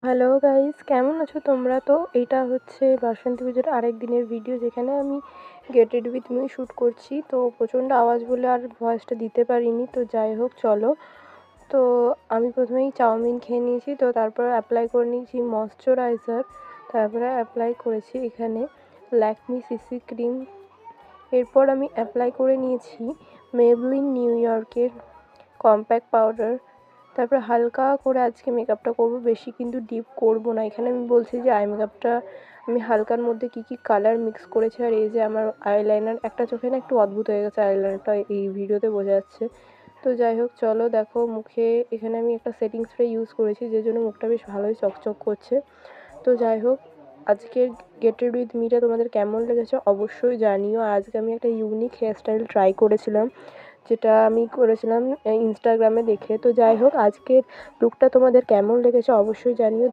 Hello guys, কেমন আছো তোমরা? তো এইটা হচ্ছে বাসন্তী পুজোর আরেক দিনের ভিডিও, যেখানে আমি get ready with me shoot করছি। তো প্রচণ্ড আওয়াজ বলে আর ভয়েসটা দিতে পারিনি। তো যাই হোক, চলো। তো আমি প্রথমেই চাউমিন খেয়ে নিয়েছি, তো তারপর অ্যাপ্লাই করে নিয়েছি ময়শ্চারাইজার। তারপরে অ্যাপ্লাই করেছি এখানে ল্যাকমি সিসি ক্রিম। এরপর আমি অ্যাপ্লাই করে নিয়েছি মেবলিন নিউ ইয়র্কের কম্প্যাক্ট পাউডার। তারপরে হালকা করে আজকে মেকআপটা করব, বেশি কিন্তু ডিপ করব না। এখানে আমি বলছি যে আই মেকআপটা আমি হালকার মধ্যে কী কী কালার মিক্স করেছি। আর এই যে আমার আইলাইনার, একটা চোখে না একটু অদ্ভুত হয়ে গেছে আইলাইনারটা, এই ভিডিওতে বোঝা যাচ্ছে। তো যাই হোক, চলো দেখো। মুখে এখানে আমি একটা সেটিং স্প্রে ইউজ করেছি, যে জন্য মুখটা বেশ ভালোই চকচক করছে। তো যাই হোক, আজকের গেট রেডি উইথ মিটা তোমাদের কেমন লেগেছে অবশ্যই জানিও। আর আজকে আমি একটা ইউনিক হেয়ারস্টাইল ট্রাই করেছিলাম, যেটা আমি করেছিলাম ইনস্টাগ্রামে দেখে। তো যাই হোক, আজকের লুকটা তোমাদের কেমন লেগেছে অবশ্যই জানিও।